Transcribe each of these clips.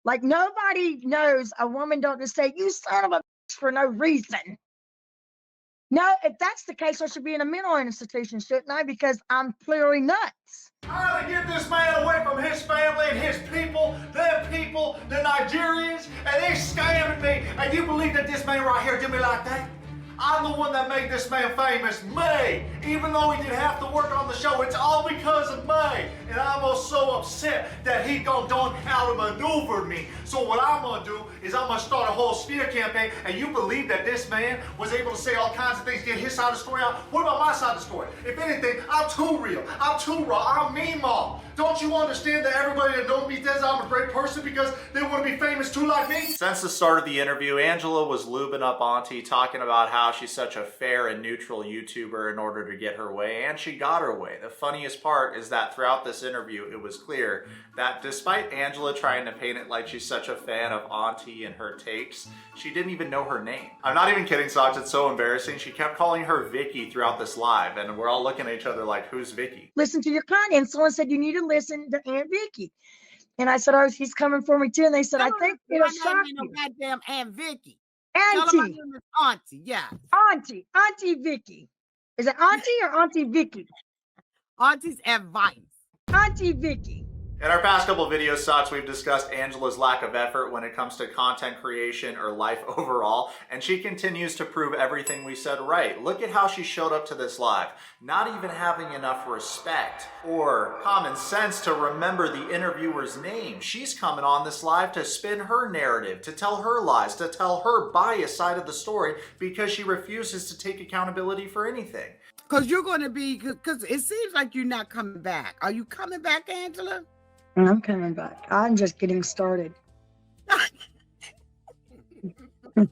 Like nobody knows a woman don't just say, "You son of a bitch," for no reason. No, if that's the case, I should be in a mental institution, shouldn't I? Because I'm clearly nuts. I gotta get this man away from his family and his people, the Nigerians, and they scamming me. And you believe that this man right here did me like that? I'm the one that made this man famous, me. Even though he did have to work on the show, it's all because of me. And I'm so upset that he done out-maneuvered me. So what I'm gonna do is I'm gonna start a whole smear campaign. And you believe that this man was able to say all kinds of things, get his side of the story out? What about my side of the story? If anything, I'm too real, I'm too raw, I'm mean, mom. Don't you understand that everybody that knows me says I'm a great person because they want to be famous too like me? Since the start of the interview, Angela was lubing up Auntie, talking about how she's such a fair and neutral YouTuber in order to get her way, and she got her way. The funniest part is that throughout this interview, it was clear that despite Angela trying to paint it like she's such a fan of Auntie and her takes, she didn't even know her name. I'm not even kidding, Socks, it's so embarrassing. She kept calling her Vicky throughout this live, and we're all looking at each other like, who's Vicky? Listen to your content. Someone said you need to listen to Aunt Vicky. And I said, oh, he's coming for me too. And they said, I think it'll shock you. Goddamn Aunt Vicky. Auntie. My name is Auntie, yeah. Auntie Vicky. Is it Auntie or Auntie Vicky? Auntie's advice. Auntie Vicky. In our past couple videos, Socks, we've discussed Angela's lack of effort when it comes to content creation or life overall, and she continues to prove everything we said right. Look at how she showed up to this live, not even having enough respect or common sense to remember the interviewer's name. She's coming on this live to spin her narrative, to tell her lies, to tell her biased side of the story because she refuses to take accountability for anything. Because you're going to be, because it seems like you're not coming back. Are you coming back, Angela? I'm coming back. I'm just getting started. And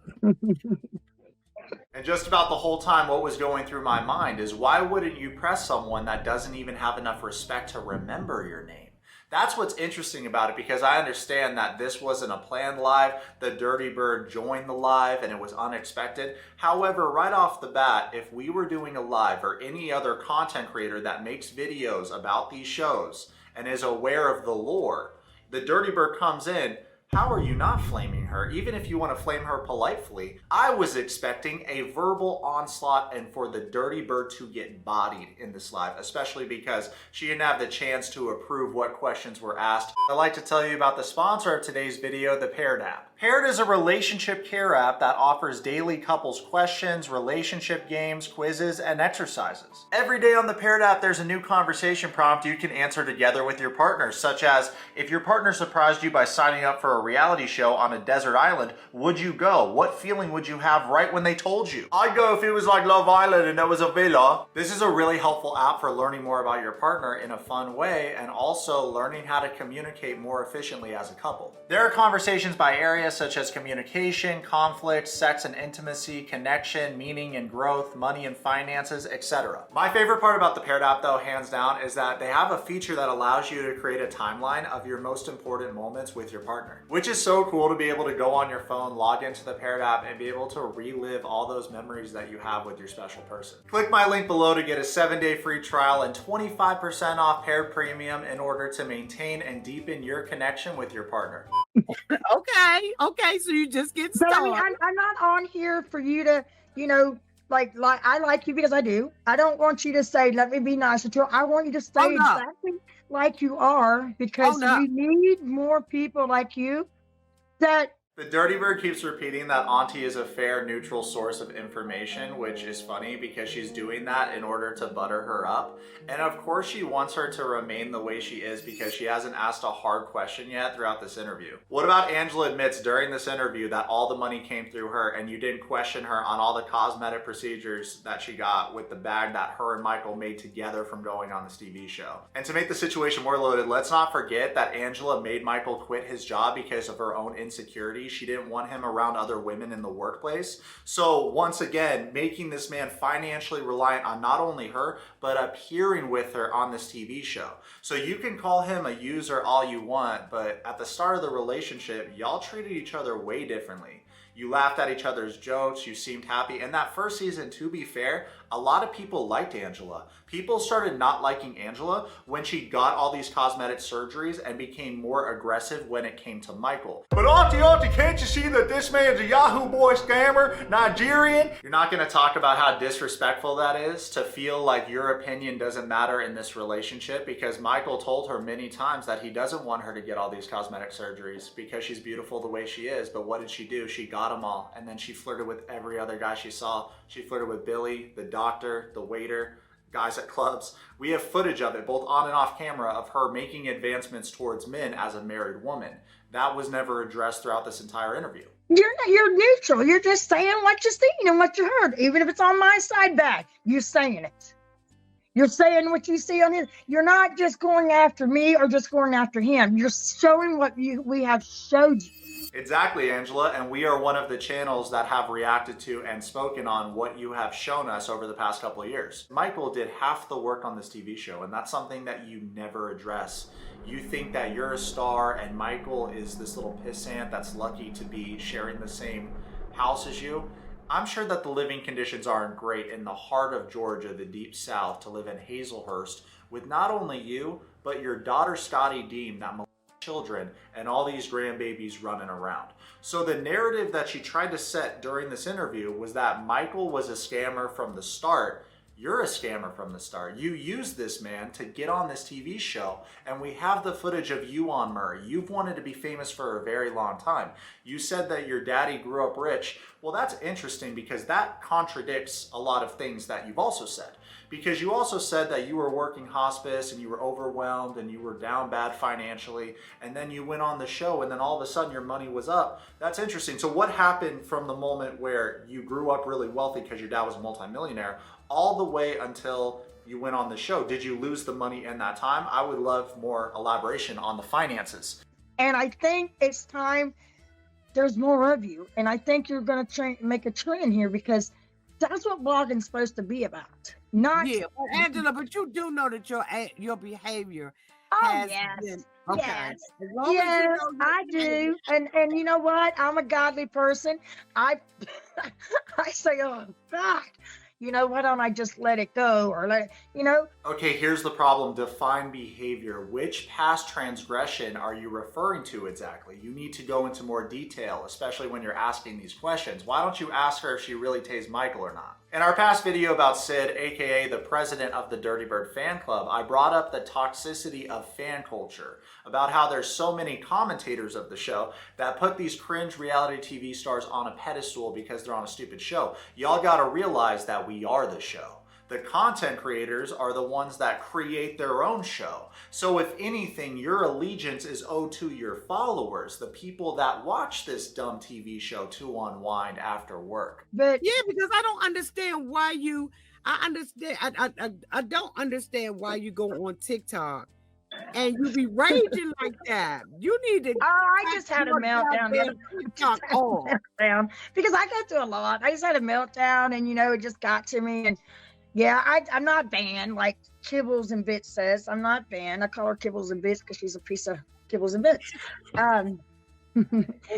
just about the whole time, what was going through my mind is, why wouldn't you press someone that doesn't even have enough respect to remember your name? That's what's interesting about it, because I understand that this wasn't a planned live. The Dirty Bird joined the live and it was unexpected. However, right off the bat, if we were doing a live or any other content creator that makes videos about these shows and is aware of the lore, the Dirty Bird comes in, how are you not flaming her? Even if you want to flame her politely, I was expecting a verbal onslaught and for the Dirty Bird to get bodied in this live, especially because she didn't have the chance to approve what questions were asked. I'd like to tell you about the sponsor of today's video, the Paired app. Paired is a relationship care app that offers daily couples questions, relationship games, quizzes, and exercises. Every day on the Paired app, there's a new conversation prompt you can answer together with your partner, such as, if your partner surprised you by signing up for a reality show on a desert island, would you go? What feeling would you have right when they told you? I'd go if it was like Love Island and there was a villa. This is a really helpful app for learning more about your partner in a fun way and also learning how to communicate more efficiently as a couple. There are conversations by area such as communication, conflict, sex and intimacy, connection, meaning and growth, money and finances, etc. My favorite part about the Paired app, though, hands down, is that they have a feature that allows you to create a timeline of your most important moments with your partner, which is so cool to be able to go on your phone, log into the Paired app, and be able to relive all those memories that you have with your special person. Click my link below to get a 7-day free trial and 25% off Paired Premium in order to maintain and deepen your connection with your partner. Okay, so you just get started. But I mean, I'm not on here for you to, you know, like I like you because I do. I don't want you to say, let me be nicer to you. I want you to stay exactly like you are, because we need more people like you that... The Dirty Bird keeps repeating that Auntie is a fair, neutral source of information, which is funny because she's doing that in order to butter her up. And of course she wants her to remain the way she is because she hasn't asked a hard question yet throughout this interview. What about Angela admits during this interview that all the money came through her and you didn't question her on all the cosmetic procedures that she got with the bag that her and Michael made together from going on this TV show? And to make the situation more loaded, let's not forget that Angela made Michael quit his job because of her own insecurities. she didn't want him around other women in the workplace. So once again, making this man financially reliant on not only her, but appearing with her on this TV show. So you can call him a user all you want, but at the start of the relationship, y'all treated each other way differently. You laughed at each other's jokes, you seemed happy. And that first season, to be fair, a lot of people liked Angela. People started not liking Angela when she got all these cosmetic surgeries and became more aggressive when it came to Michael. But Auntie, can't you see that this man's a Yahoo boy scammer, Nigerian? You're not gonna talk about how disrespectful that is to feel like your opinion doesn't matter in this relationship, because Michael told her many times that he doesn't want her to get all these cosmetic surgeries because she's beautiful the way she is. But what did she do? She got them all, and then she flirted with every other guy she saw. She flirted with Billy, the doctor, the waiter, guys at clubs. We have footage of it, both on and off camera, of her making advancements towards men as a married woman. That was never addressed throughout this entire interview. You're neutral. You're just saying what you're seeing and what you heard. Even if it's on my side back, you're saying it. You're saying what you see on his. You're not just going after me or just going after him. You're showing what we have showed you. Exactly, Angela, and we are one of the channels that have reacted to and spoken on what you have shown us over the past couple of years. Michael did half the work on this TV show, and that's something that you never address. You think that you're a star and Michael is this little pissant that's lucky to be sharing the same house as you. I'm sure that the living conditions aren't great in the heart of Georgia, the deep south, to live in Hazelhurst with not only you, but your daughter Scotty Deem, that children, and all these grandbabies running around. So the narrative that she tried to set during this interview was that Michael was a scammer from the start. You're a scammer from the start. You used this man to get on this TV show, and we have the footage of you on Murray. You've wanted to be famous for a very long time. You said that your daddy grew up rich. Well, that's interesting because that contradicts a lot of things that you've also said. Because you also said that you were working hospice and you were overwhelmed and you were down bad financially, and then you went on the show and then all of a sudden your money was up. That's interesting. So what happened from the moment where you grew up really wealthy because your dad was a multimillionaire all the way until you went on the show? Did you lose the money in that time? I would love more elaboration on the finances. And I think it's time there's more of you. And I think you're going to make a trend here, because that's what blogging's supposed to be about. Not Angela, but you do know that your behavior has been okay. Yes, I do. And you know what? I'm a godly person. I say, oh God, you know, why don't I just let it go, or let it, you know? Okay, here's the problem. Define behavior. Which past transgression are you referring to exactly? You need to go into more detail, especially when you're asking these questions. Why don't you ask her if she really tased Michael or not? In our past video about Sid, aka the president of the Dirty Bird fan club, I brought up the toxicity of fan culture, about how there's so many commentators of the show that put these cringe reality TV stars on a pedestal because they're on a stupid show. Y'all gotta realize that we are the show. The content creators are the ones that create their own show. So if anything, your allegiance is owed to your followers, the people that watch this dumb TV show to unwind after work. But yeah, because I don't understand why I don't understand why you go on TikTok and you be raging like that. You need to. Oh, I just had a meltdown. Because I go through a lot. I just had a meltdown, and you know, it just got to me. And yeah, I'm not banned like Kibbles and Bits says. I'm not banned. I call her Kibbles and Bits because she's a piece of Kibbles and Bits.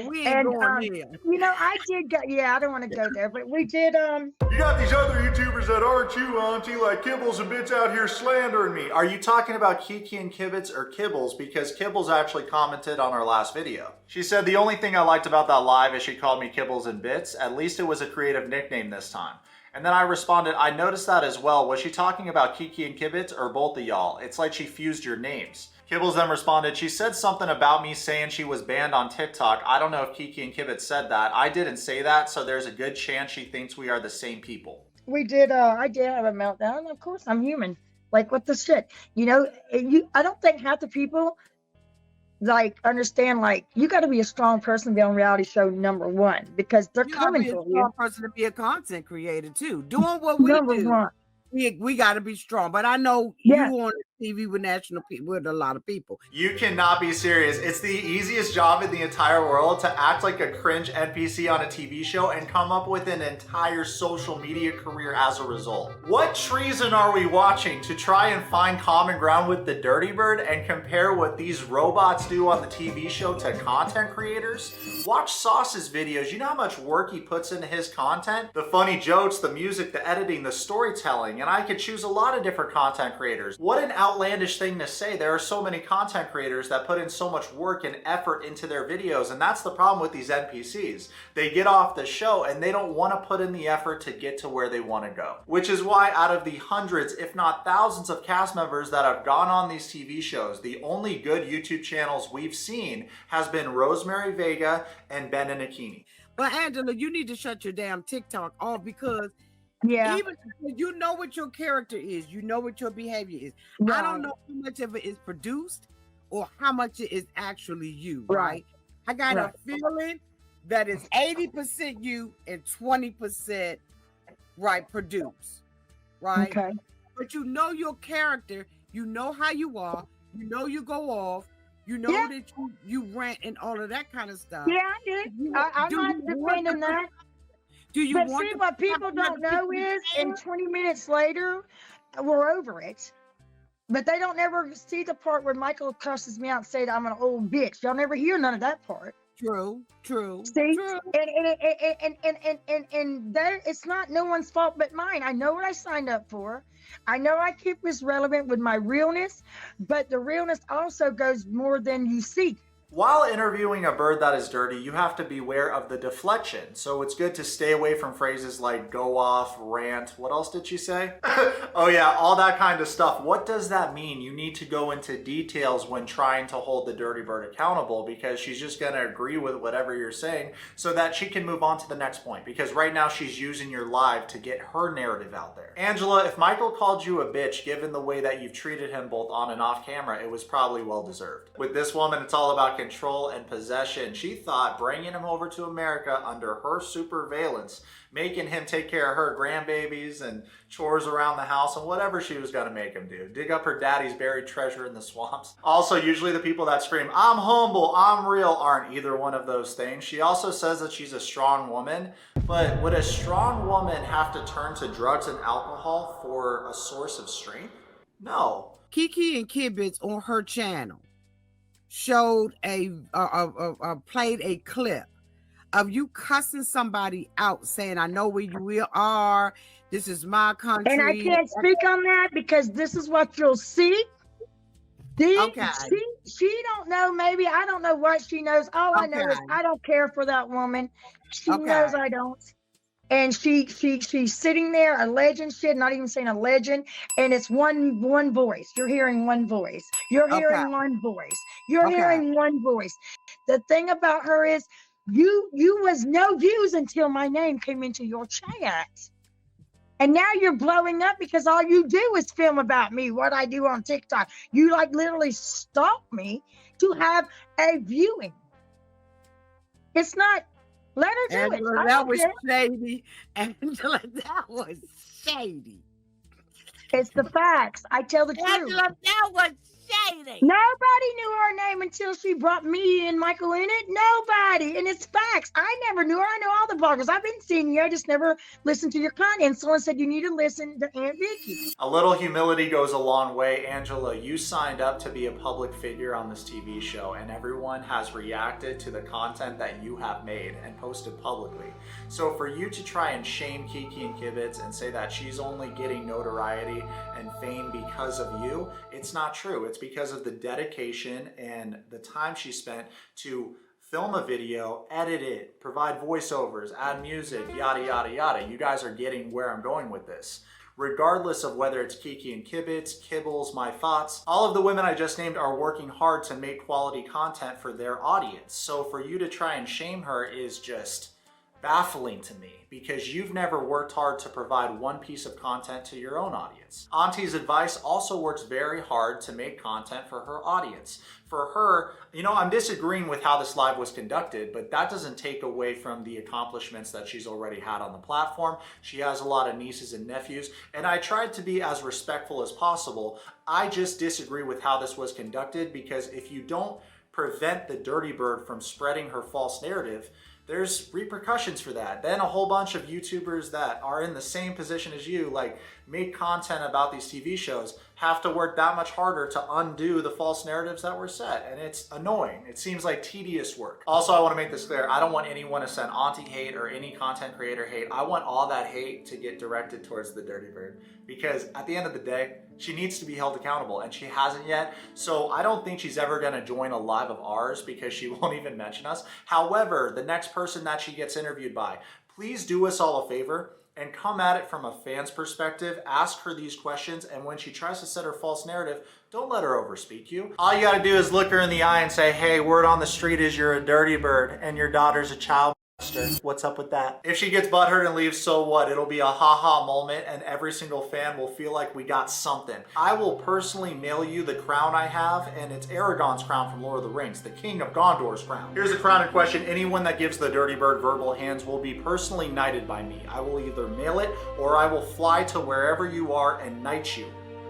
We ain't going there. You know, I did go. Yeah, I don't want to go there, but we did. You got these other YouTubers that aren't you, Auntie, like Kibbles and Bits out here slandering me. Are you talking about Kiki and Kibitz or Kibbles? Because Kibbles actually commented on our last video. She said, the only thing I liked about that live is she called me Kibbles and Bits. At least it was a creative nickname this time. And then I responded, I noticed that as well. Was she talking about Kiki and Kibitz or both of y'all? It's like she fused your names. Kibbles then responded, she said something about me saying she was banned on TikTok. I don't know if Kiki and Kibitz said that. I didn't say that, so there's a good chance she thinks we are the same people. We did, I did have a meltdown. Of course, I'm human. Like, what the shit? You know, I don't think half the people like understand, like, you got to be a strong person to be on reality show number one, because they're coming for you. You got to be a strong person to be a content creator too, doing what we do. We got to be strong. But I know you on TV with with a lot of people. You cannot be serious. It's the easiest job in the entire world to act like a cringe NPC on a TV show and come up with an entire social media career as a result. What treason are we watching to try and find common ground with the Dirty Bird and compare what these robots do on the TV show to content creators? Watch Sauce's videos. You know how much work he puts into his content? The funny jokes, the music, the editing, the storytelling, and I could choose a lot of different content creators. What an outlandish thing to say. There are so many content creators that put in so much work and effort into their videos, and that's the problem with these NPCs. They get off the show and they don't want to put in the effort to get to where they want to go. Which is why out of the hundreds, if not thousands of cast members that have gone on these TV shows, the only good YouTube channels we've seen has been Rosemary Vega and Ben and Akini. But Angela, you need to shut your damn TikTok off because even you know what your character is, you know what your behavior is. Right. I don't know how much of it is produced or how much it is actually you, right? I got a feeling that it's 80% you and 20% produce, right? Okay. But you know your character, you know how you are, you know you go off, you know that you rant and all of that kind of stuff. Yeah, I did. I'm not defending that. Do you but want see, what people don't know is, and 20 minutes later, we're over it. But they don't ever see the part where Michael cusses me out and says I'm an old bitch. Y'all never hear none of that part. True. See, true. And that it's not no one's fault but mine. I know what I signed up for. I know I keep this relevant with my realness, but the realness also goes more than you see. While interviewing a bird that is dirty, you have to beware of the deflection. So it's good to stay away from phrases like go off, rant. What else did she say? Oh yeah, all that kind of stuff. What does that mean? You need to go into details when trying to hold the dirty bird accountable, because she's just gonna agree with whatever you're saying so that she can move on to the next point, because right now she's using your live to get her narrative out there. Angela, if Michael called you a bitch, given the way that you've treated him both on and off camera, it was probably well deserved. With this woman, it's all about control and possession. She thought bringing him over to America under her surveillance, making him take care of her grandbabies and chores around the house and whatever she was going to make him do. Dig up her daddy's buried treasure in the swamps. Also, usually the people that scream, I'm humble, I'm real, aren't either one of those things. She also says that she's a strong woman, but would a strong woman have to turn to drugs and alcohol for a source of strength? No. Kiki and Kibitz on her channel showed played a clip of you cussing somebody out, saying, I know where you are, this is my country. And I can't speak on that because this is what you'll see. She don't know, maybe, I don't know what she knows. All I know is I don't care for that woman. She knows I don't. And she's sitting there alleging shit, not even saying a legend, and it's one voice. You're hearing one voice. You're hearing one voice. You're hearing one voice. The thing about her is you was no views until my name came into your chat. And now you're blowing up because all you do is film about me, what I do on TikTok. You like literally stalk me to have a viewing. It's not. Let her do Angela, it. That was shady. Angela, that was shady. It's the facts. I tell the truth. Angela, that was shady. Nobody knew her name until she brought me and Michael in it. Nobody. And it's facts. I never knew her. I know all the bloggers. I've been seeing you. I just never listened to your content. Someone said you need to listen to Aunt Vicky. A little humility goes a long way. Angela, you signed up to be a public figure on this TV show, and everyone has reacted to the content that you have made and posted publicly. So for you to try and shame Kiki and Kibitz and say that she's only getting notoriety and fame because of you, it's not true. It's because of the dedication and the time she spent to film a video, edit it, provide voiceovers, add music, yada, yada, yada. You guys are getting where I'm going with this. Regardless of whether it's Kiki and Kibitz, Kibbles, My Thoughts, all of the women I just named are working hard to make quality content for their audience. So for you to try and shame her is just baffling to me because you've never worked hard to provide one piece of content to your own audience. Auntie's advice also works very hard to make content for her audience. For her, I'm disagreeing with how this live was conducted, but that doesn't take away from the accomplishments that she's already had on the platform. She has a lot of nieces and nephews, and I tried to be as respectful as possible. I just disagree with how this was conducted because if you don't prevent the dirty bird from spreading her false narrative, there's repercussions for that. Then a whole bunch of YouTubers that are in the same position as you, like make content about these TV shows, have to work that much harder to undo the false narratives that were set. And it's annoying. It seems like tedious work. Also, I want to make this clear. I don't want anyone to send Auntie hate or any content creator hate. I want all that hate to get directed towards the dirty bird. Because at the end of the day, she needs to be held accountable, and she hasn't yet. So I don't think she's ever going to join a live of ours because she won't even mention us. However, the next person that she gets interviewed by, please do us all a favor and come at it from a fan's perspective. Ask her these questions, and when she tries to set her false narrative, don't let her overspeak you. All you got to do is look her in the eye and say, hey, word on the street is you're a dirty bird and your daughter's a child. What's up with that? If she gets butthurt and leaves, so what? It'll be a haha moment and every single fan will feel like we got something. I will personally mail you the crown I have, and it's Aragorn's crown from Lord of the Rings, the King of Gondor's crown. Here's the crown in question. Anyone that gives the dirty bird verbal hands will be personally knighted by me. I will either mail it or I will fly to wherever you are and knight you.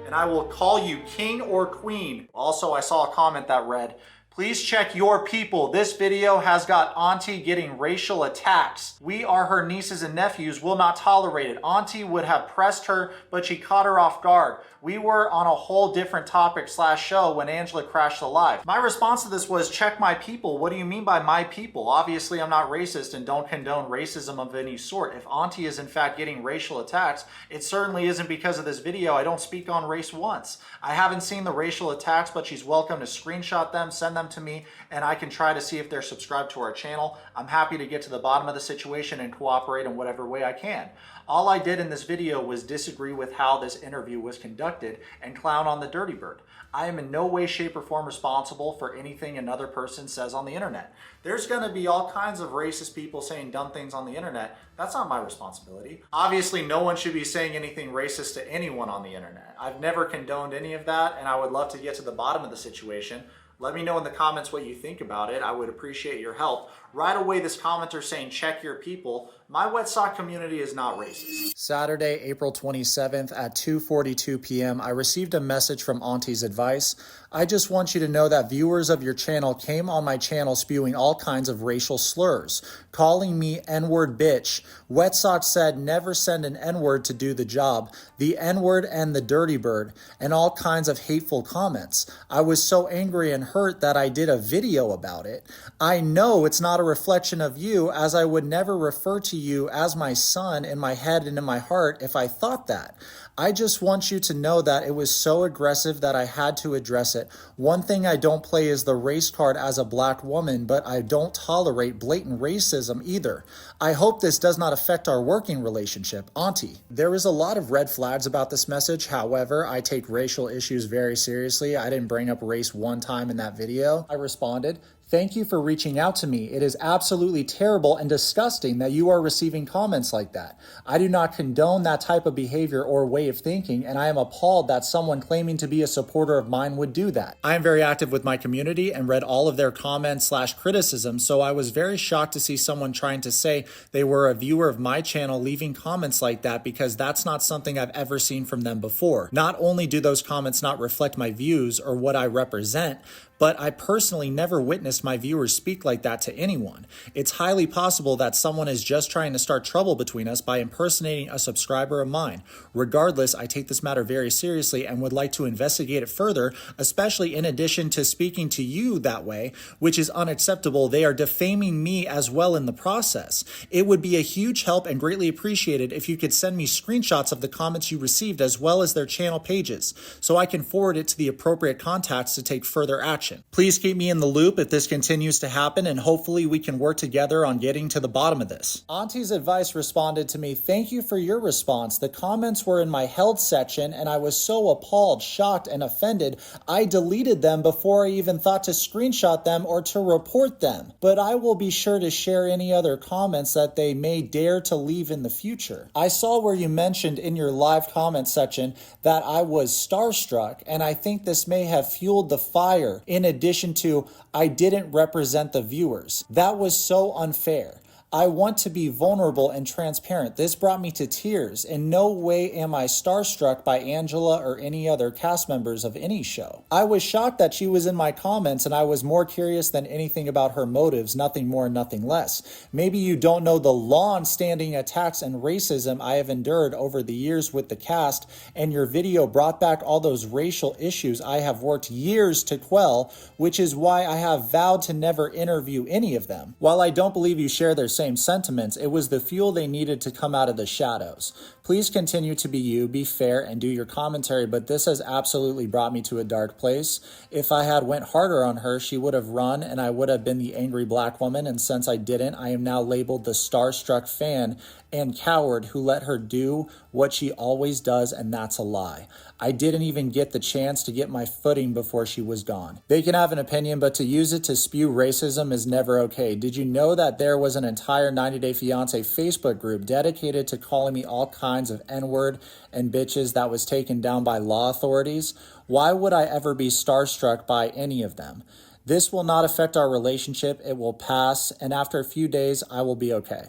And I will call you king or queen. Also, I saw a comment that read, please check your people. This video has got Auntie getting racial attacks. We are her nieces and nephews, will not tolerate it. Auntie would have pressed her, but she caught her off guard. We were on a whole different topic / show when Angela crashed the live. My response to this was, check my people. What do you mean by my people? Obviously, I'm not racist and don't condone racism of any sort. If Auntie is in fact getting racial attacks, it certainly isn't because of this video. I don't speak on race once. I haven't seen the racial attacks, but she's welcome to screenshot them, send them to me, and I can try to see if they're subscribed to our channel. I'm happy to get to the bottom of the situation and cooperate in whatever way I can. All I did in this video was disagree with how this interview was conducted and clown on the dirty bird. I am in no way, shape, or form responsible for anything another person says on the internet. There's gonna be all kinds of racist people saying dumb things on the internet. That's not my responsibility. Obviously, no one should be saying anything racist to anyone on the internet. I've never condoned any of that, and I would love to get to the bottom of the situation. Let me know in the comments what you think about it. I would appreciate your help. Right away, this commenter saying, check your people. My Yourwetsock community is not racist. Saturday, April 27th at 2:42 p.m., I received a message from Auntie's advice. I just want you to know that viewers of your channel came on my channel spewing all kinds of racial slurs, calling me N-word bitch. Yourwetsock said never send an N-word to do the job, the N-word and the dirty bird, and all kinds of hateful comments. I was so angry and hurt that I did a video about it. I know it's not a reflection of you, as I would never refer to you as my son in my head and in my heart if I thought that. I just want you to know that it was so aggressive that I had to address it. One thing I don't play is the race card as a black woman, but I don't tolerate blatant racism either. I hope this does not affect our working relationship. Auntie. There is a lot of red flags about this message. However, I take racial issues very seriously. I didn't bring up race one time in that video. I responded, thank you for reaching out to me. It is absolutely terrible and disgusting that you are receiving comments like that. I do not condone that type of behavior or way of thinking, and I am appalled that someone claiming to be a supporter of mine would do that. I am very active with my community and read all of their comments / criticism, so I was very shocked to see someone trying to say they were a viewer of my channel leaving comments like that, because that's not something I've ever seen from them before. Not only do those comments not reflect my views or what I represent, but I personally never witnessed my viewers speak like that to anyone. It's highly possible that someone is just trying to start trouble between us by impersonating a subscriber of mine. Regardless, I take this matter very seriously and would like to investigate it further, especially in addition to speaking to you that way, which is unacceptable. They are defaming me as well in the process. It would be a huge help and greatly appreciated if you could send me screenshots of the comments you received as well as their channel pages, so I can forward it to the appropriate contacts to take further action. section. Please keep me in the loop if this continues to happen, and hopefully we can work together on getting to the bottom of this. Auntie's advice responded to me, "Thank you for your response. The comments were in my held section and I was so appalled, shocked, and offended, I deleted them before I even thought to screenshot them or to report them. But I will be sure to share any other comments that they may dare to leave in the future." I saw where you mentioned in your live comment section that I was starstruck, and I think this may have fueled the fire, in addition to I didn't represent the viewers. That was so unfair. I want to be vulnerable and transparent. This brought me to tears. In no way am I starstruck by Angela or any other cast members of any show. I was shocked that she was in my comments, and I was more curious than anything about her motives, nothing more, nothing less. Maybe you don't know the long-standing attacks and racism I have endured over the years with the cast, and your video brought back all those racial issues I have worked years to quell, which is why I have vowed to never interview any of them. While I don't believe you share their same sentiments, it was the fuel they needed to come out of the shadows. Please continue to be you, be fair, and do your commentary, but this has absolutely brought me to a dark place. If I had went harder on her, she would have run and I would have been the angry black woman, and since I didn't, I am now labeled the starstruck fan and coward who let her do what she always does, and that's a lie. I didn't even get the chance to get my footing before she was gone. They can have an opinion, but to use it to spew racism is never okay. Did you know that there was an entire 90 Day Fiance Facebook group dedicated to calling me all kinds of N-word and bitches that was taken down by law authorities? Why would I ever be starstruck by any of them? This will not affect our relationship. It will pass, and after a few days, I will be okay.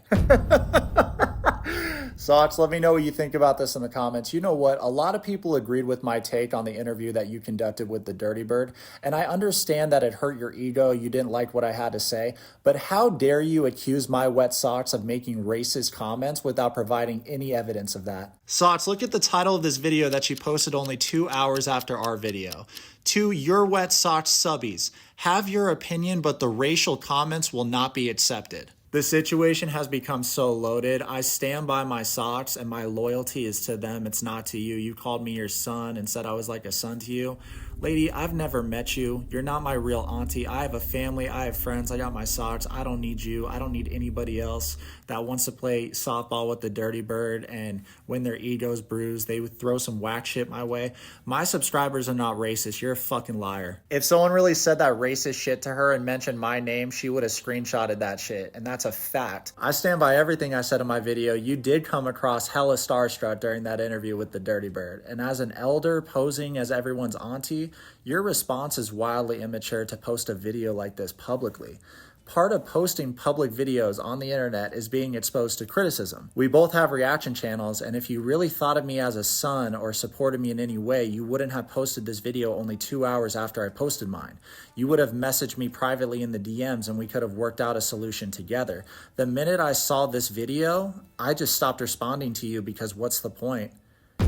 Socks, let me know what you think about this in the comments. You know what? A lot of people agreed with my take on the interview that you conducted with the Dirty Bird, and I understand that it hurt your ego. You didn't like what I had to say, but how dare you accuse my wet socks of making racist comments without providing any evidence of that? Socks, look at the title of this video that she posted only 2 hours after our video. To Yourwetsock subbies, have your opinion, but the racial comments will not be accepted. The situation has become so loaded. I stand by my socks and my loyalty is to them. It's not to you. You called me your son and said I was like a son to you. Lady, I've never met you. You're not my real auntie. I have a family. I have friends. I got my socks. I don't need you. I don't need anybody else that wants to play softball with the Dirty Bird, and when their ego's bruised, they would throw some whack shit my way. My subscribers are not racist. You're a fucking liar. If someone really said that racist shit to her and mentioned my name, she would have screenshotted that shit, and that's a fact. I stand by everything I said in my video. You did come across hella starstruck during that interview with the Dirty Bird, and as an elder posing as everyone's auntie, your response is wildly immature to post a video like this publicly. Part of posting public videos on the internet is being exposed to criticism. We both have reaction channels, and if you really thought of me as a son or supported me in any way, you wouldn't have posted this video only 2 hours after I posted mine. You would have messaged me privately in the DMs and we could have worked out a solution together. The minute I saw this video, I just stopped responding to you because what's the point?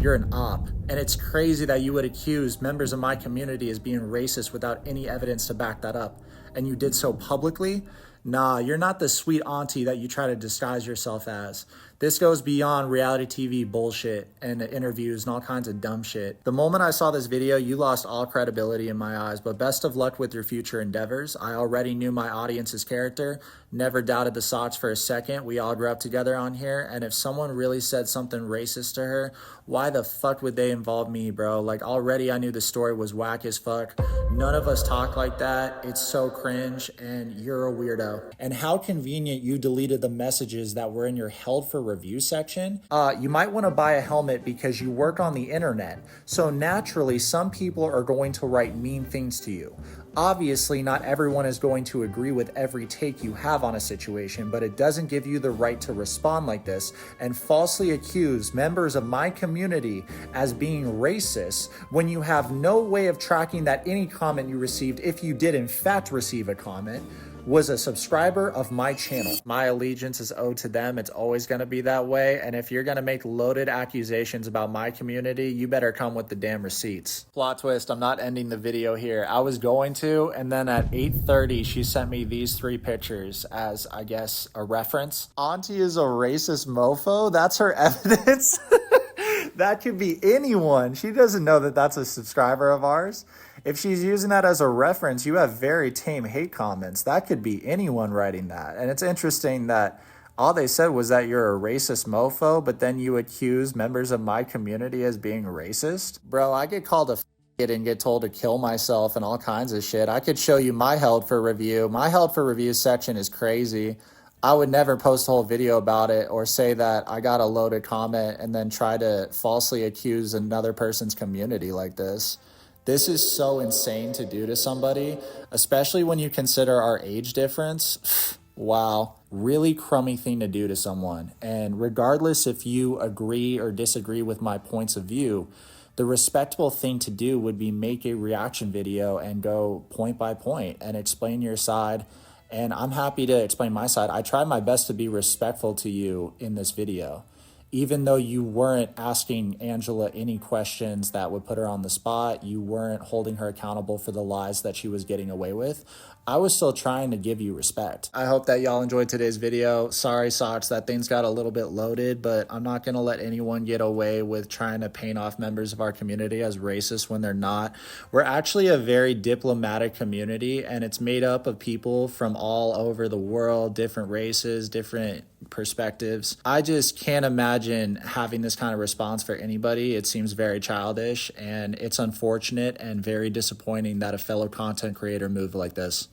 You're an op, and it's crazy that you would accuse members of my community as being racist without any evidence to back that up, and you did so publicly. Nah, you're not the sweet auntie that you try to disguise yourself as. This goes beyond reality TV bullshit and interviews and all kinds of dumb shit. The moment I saw this video, you lost all credibility in my eyes, but best of luck with your future endeavors. I already knew my audience's character, never doubted the socks for a second. We all grew up together on here, and if someone really said something racist to her, why the fuck would they involve me, bro? Like, already I knew the story was whack as fuck. None of us talk like that. It's so cringe, and you're a weirdo. And how convenient you deleted the messages that were in your held for review section. You might want to buy a helmet because you work on the internet. So naturally, some people are going to write mean things to you. Obviously, not everyone is going to agree with every take you have on a situation, but it doesn't give you the right to respond like this and falsely accuse members of my community as being racist when you have no way of tracking that any comment you received, if you did in fact receive a comment, was a subscriber of my channel. My allegiance is owed to them. It's always gonna be that way. And if you're gonna make loaded accusations about my community, you better come with the damn receipts. Plot twist, I'm not ending the video here. I was going to, and then at 8:30, she sent me these 3 pictures as, I guess, a reference. Auntie is a racist mofo? That's her evidence? That could be anyone. She doesn't know that that's a subscriber of ours. if she's using that as a reference, you have very tame hate comments. That could be anyone writing that. And it's interesting that all they said was that you're a racist mofo, but then you accuse members of my community as being racist. Bro, I get called a and get told to kill myself and all kinds of shit. I could show you my held for review. My held for review section is crazy. I would never post a whole video about it or say that I got a loaded comment and then try to falsely accuse another person's community like this. This is so insane to do to somebody, especially when you consider our age difference. Wow, really crummy thing to do to someone. And regardless if you agree or disagree with my points of view, the respectable thing to do would be make a reaction video and go point by point and explain your side. And I'm happy to explain my side. I tried my best to be respectful to you in this video. Even though you weren't asking Angela any questions that would put her on the spot, you weren't holding her accountable for the lies that she was getting away with, I was still trying to give you respect. I hope that y'all enjoyed today's video. Sorry, Socks, that things got a little bit loaded, but I'm not gonna let anyone get away with trying to paint off members of our community as racist when they're not. We're actually a very diplomatic community, and it's made up of people from all over the world, different races, different perspectives. I just can't imagine having this kind of response for anybody. It seems very childish, and it's unfortunate and very disappointing that a fellow content creator moved like this.